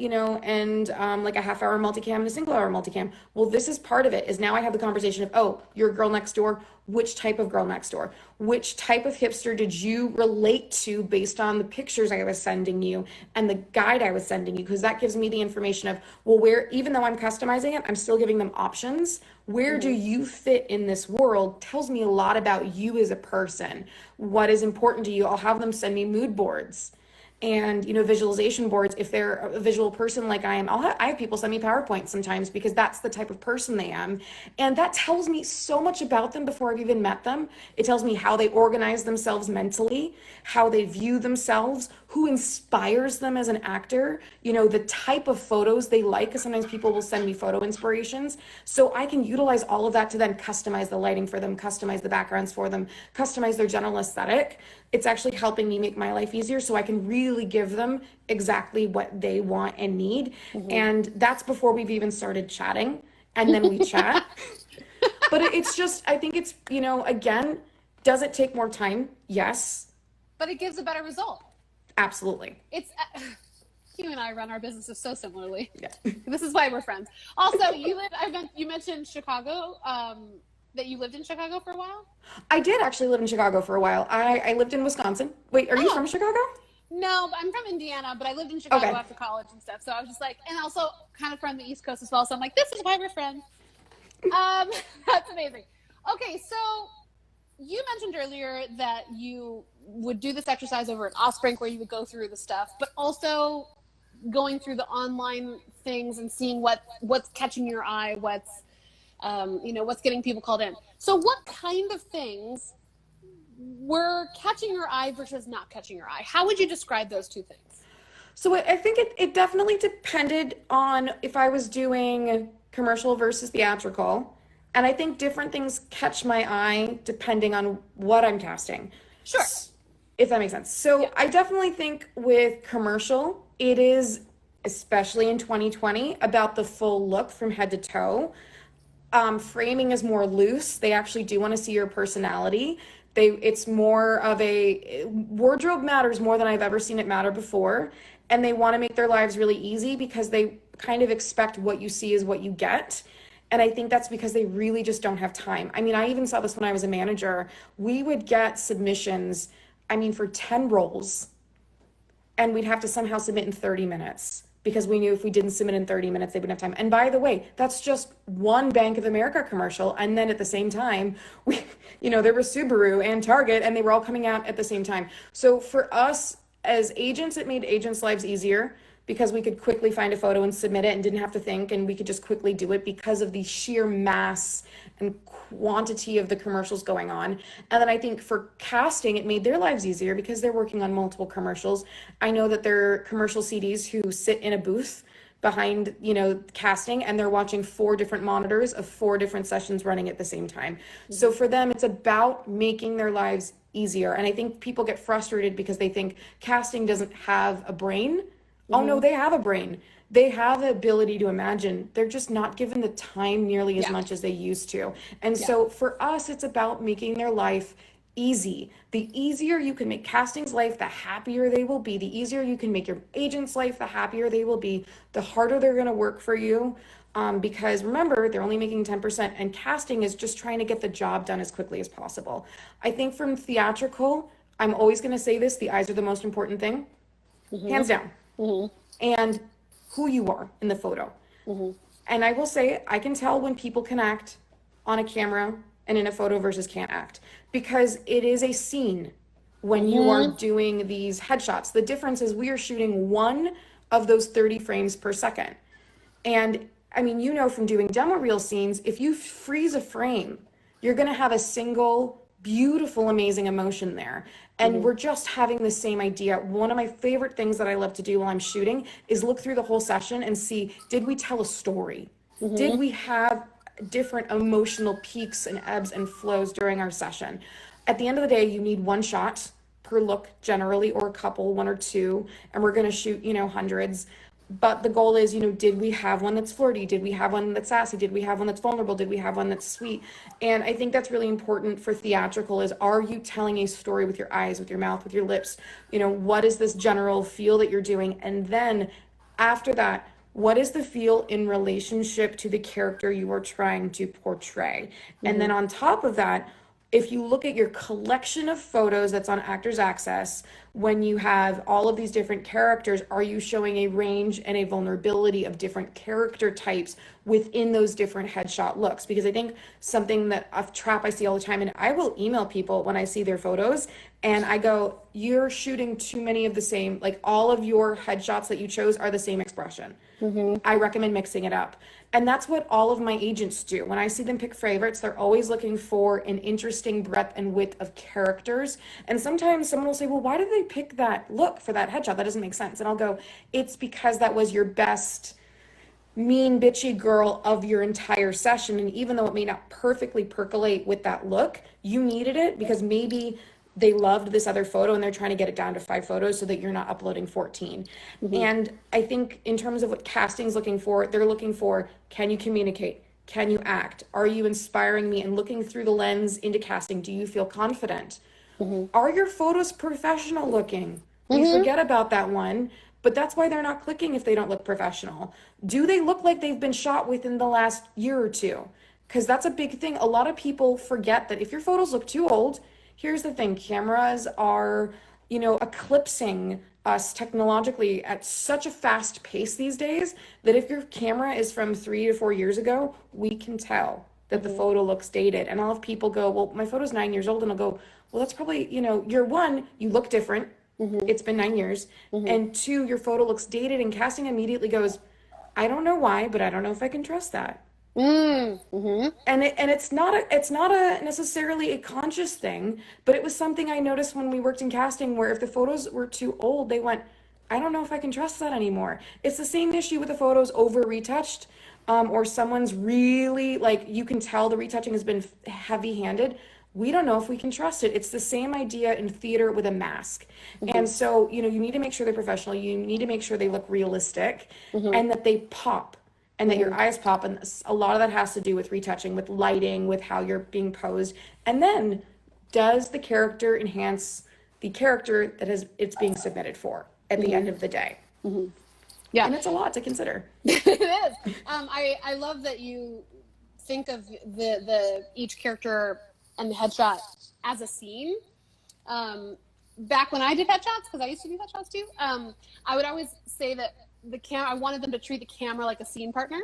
like a half hour multicam and a single hour multicam? Well, this is part of it is now I have the conversation of, oh, you're a girl next door. Which type of girl next door? Which type of hipster did you relate to based on the pictures I was sending you and the guide I was sending you? Because that gives me the information of, well, where, even though I'm customizing it, I'm still giving them options. Where do you fit in this world? Tells me a lot about you as a person. What is important to you? I'll have them send me mood boards and visualization boards if they're a visual person like I am. I have people send me PowerPoints sometimes because that's the type of person they am, and that tells me so much about them before I've even met them. It tells me how they organize themselves mentally, how they view themselves, who inspires them as an actor, the type of photos they like, because sometimes people will send me photo inspirations. So I can utilize all of that to then customize the lighting for them, customize the backgrounds for them, customize their general aesthetic. It's actually helping me make my life easier so I can really give them exactly what they want and need. And that's before we've even started chatting. And then we chat. But it's just, I think it's, again, does it take more time? Yes. But it gives a better result. Absolutely. It's you and I run our businesses so similarly. Yeah. This is why we're friends. Also, you mentioned Chicago, that you lived in Chicago for a while? I did actually live in Chicago for a while. I lived in Wisconsin. Wait, are you from Chicago? No, I'm from Indiana, but I lived in Chicago after college and stuff. So I was just like, and also kind of from the East Coast as well. So I'm like, this is why we're friends. That's amazing. Okay, so you mentioned earlier that you would do this exercise over at Osprey where you would go through the stuff, but also going through the online things and seeing what's catching your eye, what's getting people called in. So what kind of things were catching your eye versus not catching your eye? How would you describe those two things? So I think it definitely depended on if I was doing commercial versus theatrical. And I think different things catch my eye depending on what I'm casting. Sure. If that makes sense. So yeah. I definitely think with commercial, it is, especially in 2020, about the full look from head to toe. Framing is more loose. They actually do want to see your personality. It's more of a wardrobe matters more than I've ever seen it matter before. And they want to make their lives really easy because they kind of expect what you see is what you get. And I think that's because they really just don't have time. I mean, I even saw this when I was a manager. We would get submissions, I mean, for 10 roles, and we'd have to somehow submit in 30 minutes because we knew if we didn't submit in 30 minutes, they wouldn't have time. And by the way, that's just one Bank of America commercial. And then at the same time, there was Subaru and Target, and they were all coming out at the same time. So for us as agents, it made agents' lives easier because we could quickly find a photo and submit it and didn't have to think, and we could just quickly do it because of the sheer mass and quantity of the commercials going on. And then I think for casting, it made their lives easier because they're working on multiple commercials. I know that there are commercial CDs who sit in a booth behind, casting, and they're watching 4 different monitors of 4 different sessions running at the same time. So for them, it's about making their lives easier. And I think people get frustrated because they think casting doesn't have a brain. Oh no, they have a brain. They have the ability to imagine. They're just not given the time nearly as much as they used to. And so for us, it's about making their life easy. The easier you can make casting's life, the happier they will be. The easier you can make your agent's life, the happier they will be. The harder they're going to work for you. Because remember, they're only making 10%, and casting is just trying to get the job done as quickly as possible. I think from theatrical, I'm always going to say this, the eyes are the most important thing. Hands down. And who you are in the photo. And I will say, I can tell when people can act on a camera and in a photo versus can't act, because it is a scene when you are doing these headshots. The difference is we are shooting one of those 30 frames per second. And I mean, from doing demo reel scenes, if you freeze a frame, you're going to have a single beautiful, amazing emotion there. And we're just having the same idea. One of my favorite things that I love to do while I'm shooting is look through the whole session and see, did we tell a story? Did we have different emotional peaks and ebbs and flows during our session? At the end of the day, you need one shot per look generally, or a couple, 1 or 2, and we're going to shoot, hundreds. But the goal is, did we have one that's flirty? Did we have one that's sassy? Did we have one that's vulnerable? Did we have one that's sweet? And I think that's really important for theatrical is, are you telling a story with your eyes, with your mouth, with your lips? What is this general feel that you're doing? And then after that, what is the feel in relationship to the character you are trying to portray? And then on top of that, if you look at your collection of photos that's on Actors Access, when you have all of these different characters, are you showing a range and a vulnerability of different character types within those different headshot looks? Because I think something that a trap I see all the time, and I will email people when I see their photos and I go, you're shooting too many of the same, like all of your headshots that you chose are the same expression. I recommend mixing it up. And that's what all of my agents do. When I see them pick favorites, they're always looking for an interesting breadth and width of characters. And sometimes someone will say, well, why did they pick that look for that headshot? That doesn't make sense. And I'll go, it's because that was your best mean, bitchy girl of your entire session. And even though it may not perfectly percolate with that look, you needed it because maybe they loved this other photo and they're trying to get it down to 5 photos so that you're not uploading 14. And I think in terms of what casting's looking for, they're looking for, can you communicate? Can you act? Are you inspiring me? And looking through the lens into casting, do you feel confident? Are your photos professional looking? We forget about that one, but that's why they're not clicking if they don't look professional. Do they look like they've been shot within the last year or two? Because that's a big thing. A lot of people forget that if your photos look too old, here's the thing, cameras are, eclipsing us technologically at such a fast pace these days that if your camera is from 3 to 4 years ago, we can tell that the photo looks dated. And I'll have people go, well, my photo's 9 years old. And I'll go, well, that's probably, year one, you look different. It's been 9 years. And 2, your photo looks dated, and casting immediately goes, I don't know why, but I don't know if I can trust that. And it's not a necessarily a conscious thing, but it was something I noticed when we worked in casting, where if the photos were too old, they went, I don't know if I can trust that anymore. It's the same issue with the photos over retouched, or someone's really, like, you can tell the retouching has been heavy handed. we don't know if we can trust it. It's the same idea in theater with a mask. And so, you need to make sure they're professional. You need to make sure they look realistic and that they pop and that your eyes pop. And a lot of that has to do with retouching, with lighting, with how you're being posed. And then does the character enhance the character that it's being submitted for at the end of the day? Yeah. And it's a lot to consider. It is. I love that you think of the each character and the headshot as a scene. Back when I did headshots, because I used to do headshots too, I would always say that I wanted them to treat the camera like a scene partner.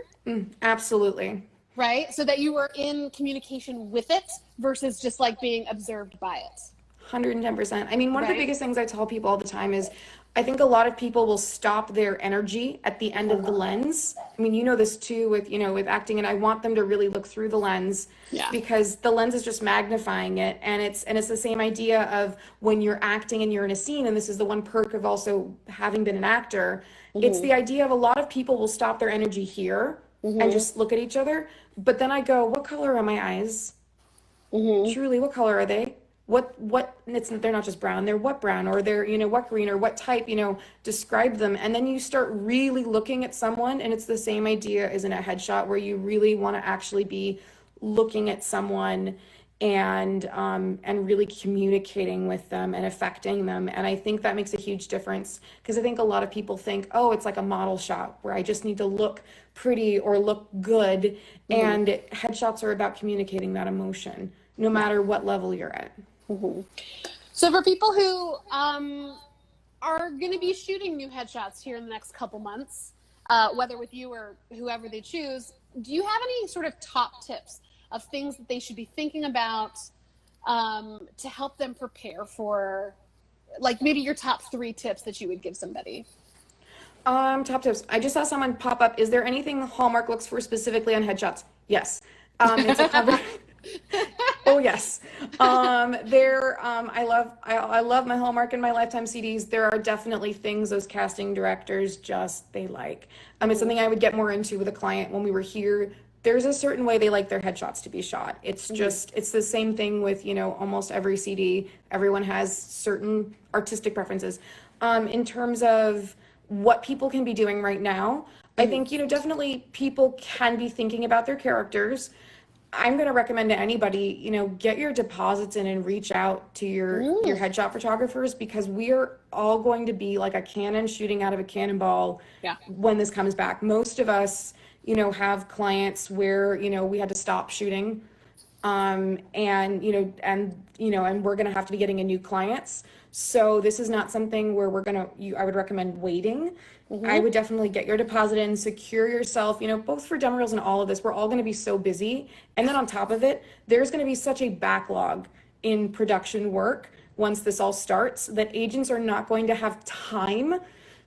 Absolutely. Right? So that you were in communication with it versus just like being observed by it. 110%. I mean, one of the biggest things I tell people all the time is I think a lot of people will stop their energy at the end of the lens. I mean, this too with, with acting, and I want them to really look through the lens because the lens is just magnifying it. And it's the same idea of when you're acting and you're in a scene. And this is the one perk of also having been an actor. It's the idea of a lot of people will stop their energy here and just look at each other. But then I go, what color are my eyes? Truly, what color are they? They're not just brown, they're what brown, or they're, what green, or what type, describe them. And then you start really looking at someone, and it's the same idea as in a headshot where you really want to actually be looking at someone and really communicating with them and affecting them. And I think that makes a huge difference because I think a lot of people think, oh, it's like a model shot where I just need to look pretty or look good. And headshots are about communicating that emotion, no matter what level you're at. So for people who are going to be shooting new headshots here in the next couple months, whether with you or whoever they choose, do you have any sort of top tips of things that they should be thinking about to help them prepare for, like maybe your top 3 tips that you would give somebody? Top tips. I just saw someone pop up. Is there anything Hallmark looks for specifically on headshots? Yes. It's a cover. Oh yes. I love my Hallmark and my Lifetime CDs. There are definitely things those casting directors they like. It's something I would get more into with a client when we were here. There's a certain way they like their headshots to be shot. It's just, it's the same thing with, almost every CD. Everyone has certain artistic preferences. In terms of what people can be doing right now, I think, definitely people can be thinking about their characters. I'm going to recommend to anybody, get your deposits in and reach out to your headshot photographers because we are all going to be like a cannon shooting out of a cannonball when this comes back. Most of us, have clients where, we had to stop shooting and we're going to have to be getting in new clients. So this is not something where I would recommend waiting. I would definitely get your deposit in, secure yourself, both for demo reels and all of this. We're all going to be so busy. And then on top of it, there's going to be such a backlog in production work once this all starts that agents are not going to have time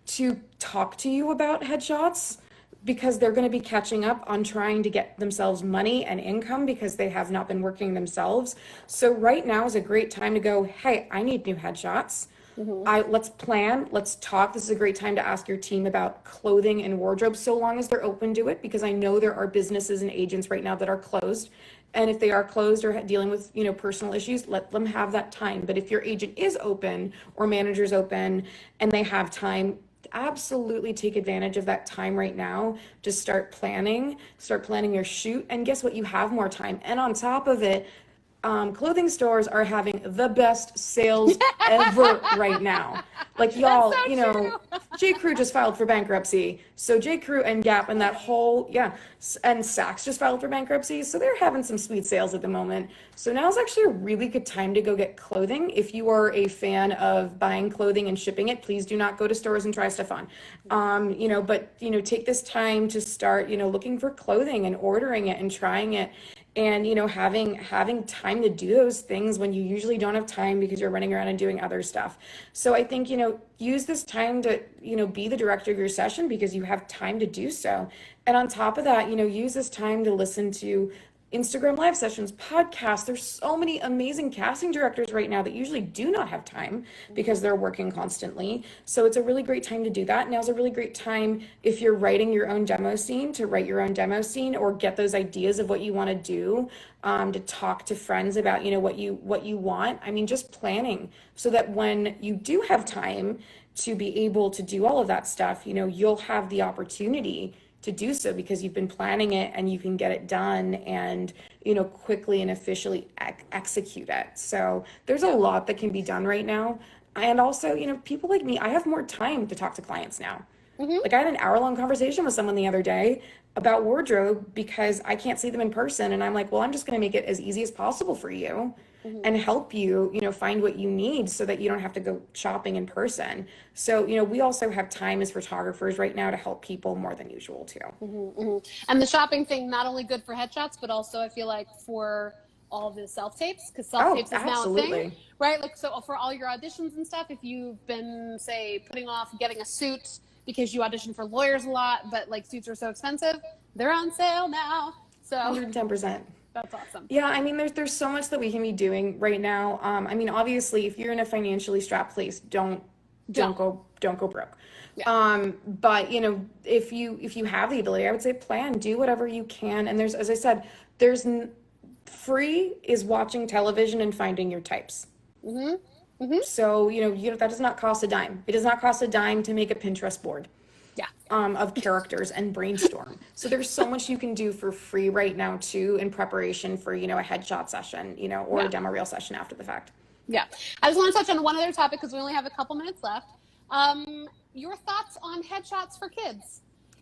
to talk to you about headshots because they're going to be catching up on trying to get themselves money and income because they have not been working themselves. So right now is a great time to go, hey, I need new headshots. Let's plan, let's talk. This is a great time to ask your team about clothing and wardrobe so long as they're open to it, because I know there are businesses and agents right now that are closed. And if they are closed or dealing with, personal issues, let them have that time. But if your agent is open or manager's open and they have time, absolutely take advantage of that time right now to start planning your shoot. And guess what? You have more time. And on top of it, clothing stores are having the best sales ever right now. Like y'all, so J. Crew just filed for bankruptcy. So J. Crew and Gap and that whole, and Saks just filed for bankruptcy. So they're having some sweet sales at the moment. So now is actually a really good time to go get clothing. If you are a fan of buying clothing and shipping it, please do not go to stores and try stuff on. But take this time to start, looking for clothing and ordering it and trying it. And, having time to do those things when you usually don't have time because you're running around and doing other stuff. So I think, use this time to, be the director of your session because you have time to do so. And on top of that, use this time to listen to, Instagram live sessions, podcasts. There's so many amazing casting directors right now that usually do not have time because they're working constantly. So it's a really great time to do that. Now's a really great time if you're writing your own demo scene to write your own demo scene or get those ideas of what you want to do, to talk to friends about, what you want. I mean, just planning so that when you do have time to be able to do all of that stuff, you'll have the opportunity to do so because you've been planning it and you can get it done and, quickly and efficiently execute it. So there's a lot that can be done right now. And also, people like me, I have more time to talk to clients now. Like I had an hour-long conversation with someone the other day about wardrobe because I can't see them in person. And I'm like, well, I'm just going to make it as easy as possible for you and help you, find what you need so that you don't have to go shopping in person. So, we also have time as photographers right now to help people more than usual too. And the shopping thing, not only good for headshots, but also I feel like for all the self-tapes, because self-tapes is now a thing, right? Like, so for all your auditions and stuff, if you've been, say, putting off getting a suit because you audition for lawyers a lot, but like suits are so expensive, they're on sale now. So 110%. That's awesome. Yeah, I mean, there's so much that we can be doing right now. I mean, obviously, if you're in a financially strapped place, don't go broke. Yeah. But if you have the ability, I would say plan, do whatever you can. And there's, as I said, free is watching television and finding your types. So that does not cost a dime. It does not cost a dime to make a Pinterest board. Yeah. Of characters and brainstorm. So there's so much you can do for free right now too in preparation for, a headshot session, or a demo reel session after the fact. Yeah. I just want to touch on one other topic because we only have a couple minutes left. Your thoughts on headshots for kids?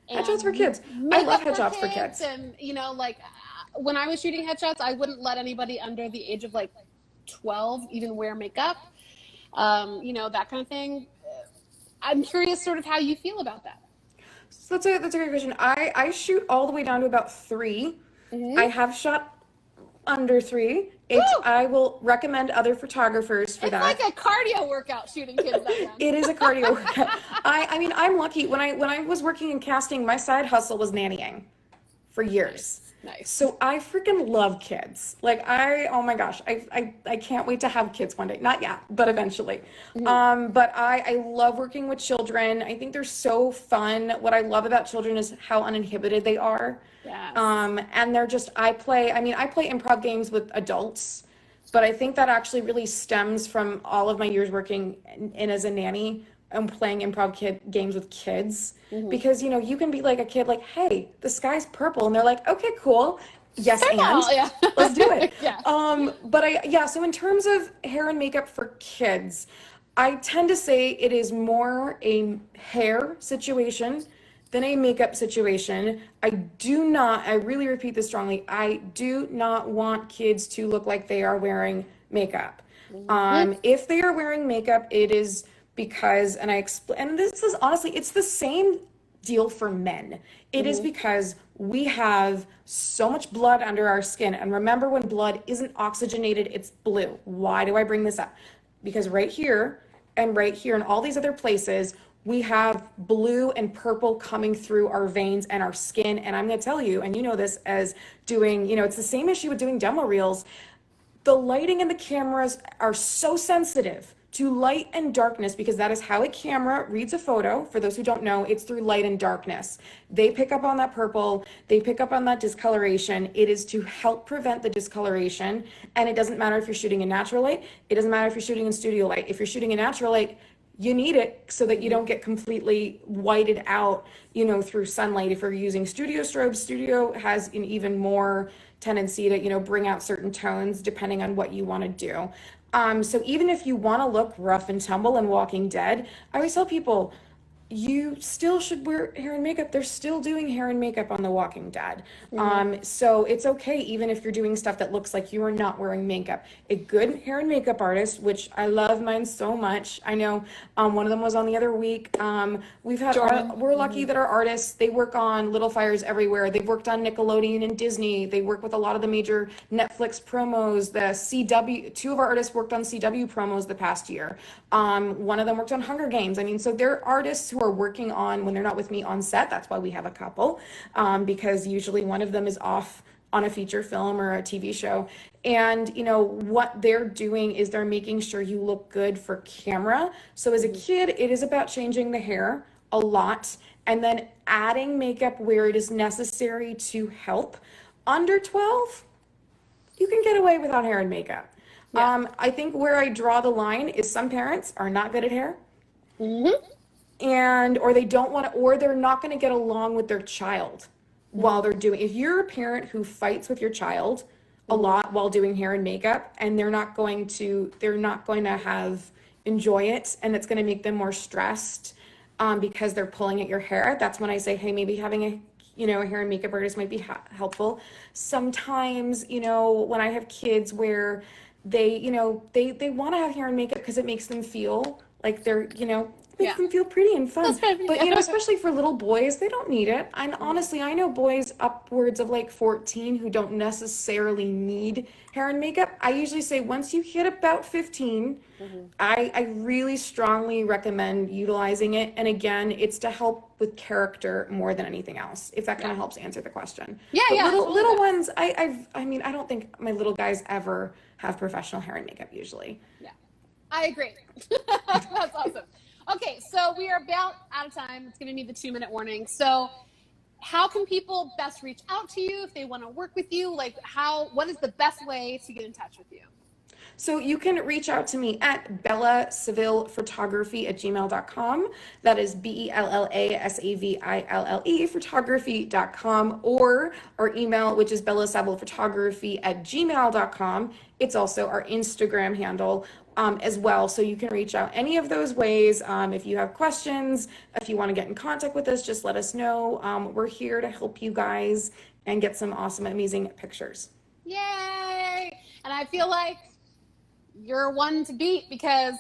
Headshots for kids. I love headshots for kids. And, when I was shooting headshots, I wouldn't let anybody under the age of 12 even wear makeup, that kind of thing. I'm curious sort of how you feel about that. So that's a great question. I shoot all the way down to about 3. I have shot under 3. I will recommend other photographers for that. It's like a cardio workout shooting kids that young. It is a cardio workout. I mean, I'm lucky. When I was working in casting, my side hustle was nannying for years. Nice. So I freaking love kids. Oh my gosh, I can't wait to have kids one day. Not yet, but eventually. But I love working with children. I think they're so fun. What I love about children is how uninhibited they are. Yes. And they're just, I play improv games with adults, but I think that actually really stems from all of my years working in as a nanny and playing improv games with kids, because you can be like a kid, like, hey, the sky's purple, and they're like, okay, cool, yes, and let's do it. So in terms of hair and makeup for kids, I tend to say it is more a hair situation than a makeup situation. I really repeat this strongly, I do not want kids to look like they are wearing makeup. If they are wearing makeup, it is because, and this is honestly, it's the same deal for men. It is because we have so much blood under our skin. And remember, when blood isn't oxygenated, it's blue. Why do I bring this up? Because right here and all these other places, we have blue and purple coming through our veins and our skin. And I'm going to tell you, and you know this as doing, it's the same issue with doing demo reels. The lighting and the cameras are so sensitive to light and darkness, because that is how a camera reads a photo. For those who don't know, it's through light and darkness. They pick up on that purple, they pick up on that discoloration. It is to help prevent the discoloration. And it doesn't matter if you're shooting in natural light, it doesn't matter if you're shooting in studio light. If you're shooting in natural light, you need it so that you don't get completely whited out, through sunlight. If you're using studio strobes, studio has an even more tendency to, bring out certain tones depending on what you want to do. So even if you want to look rough and tumble and Walking Dead, I always tell people, you still should wear hair and makeup. They're still doing hair and makeup on The Walking Dead. So it's okay, even if you're doing stuff that looks like you are not wearing makeup. A good hair and makeup artist, which I love mine so much. I know one of them was on the other week. We're lucky that our artists, they work on Little Fires Everywhere. They've worked on Nickelodeon and Disney. They work with a lot of the major Netflix promos. The CW, 2 of our artists worked on CW promos the past year. One of them worked on Hunger Games. I mean, so they're artists who are working on, when they're not with me on set. That's why we have a couple, because usually one of them is off on a feature film or a TV show. And, you know, what they're doing is they're making sure you look good for camera. So as a kid, it is about changing the hair a lot and then adding makeup where it is necessary to help. Under 12, you can get away without hair and makeup. Yeah. I think where I draw the line is some parents are not good at hair. And or they don't want to, or they're not going to get along with their child while they're doing. If you're a parent who fights with your child a lot while doing hair and makeup, and they're not going to have enjoy it, and it's going to make them more stressed because they're pulling at your hair. That's when I say, hey, maybe having a hair and makeup artist might be helpful. Sometimes, when I have kids where they want to have hair and makeup because it makes them feel like they're, makes them feel pretty and fun. But, especially for little boys, they don't need it. And honestly, I know boys upwards of like 14 who don't necessarily need hair and makeup. I usually say once you hit about 15, I really strongly recommend utilizing it. And again, it's to help with character more than anything else, if that kind of helps answer the question. Little ones, I don't think my little guys ever have professional hair and makeup usually. Yeah, I agree. That's awesome. Okay, so we are about out of time. It's giving me the 2-minute warning. So how can people best reach out to you if they want to work with you? Like what is the best way to get in touch with you? So you can reach out to me at bellasavillephotography@gmail.com. That is BELLASAVILLE photography.com, or our email, which is bellasavillephotography@gmail.com. It's also our Instagram handle as well. So you can reach out any of those ways. If you have questions, if you want to get in contact with us, just let us know. We're here to help you guys and get some awesome, amazing pictures. Yay! And I feel like you're one to beat, because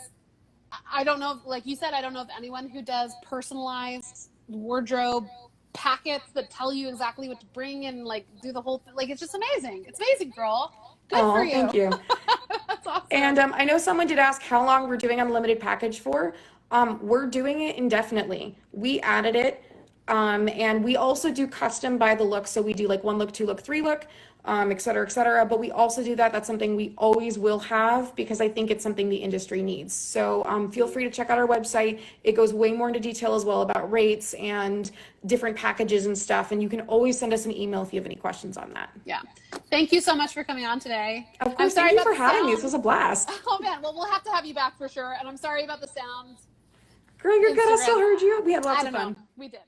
I don't know, like you said, I don't know of anyone who does personalized wardrobe packets that tell you exactly what to bring and like do the whole thing. Like, it's just amazing. It's amazing, girl. Good for you. Thank you. That's awesome. And I know someone did ask how long we're doing unlimited package for. We're doing it indefinitely. We added it. And we also do custom by the look. So we do like 1 look, 2 look, 3 look, et cetera, et cetera. But we also do that. That's something we always will have, because I think it's something the industry needs. So feel free to check out our website. It goes way more into detail as well about rates and different packages and stuff. And you can always send us an email if you have any questions on that. Yeah. Thank you so much for coming on today. Of course, thank you for having me. This was a blast. Oh man, well, we'll have to have you back for sure. And I'm sorry about the sound. Girl, you're good. I still heard you. We had lots of fun. We did.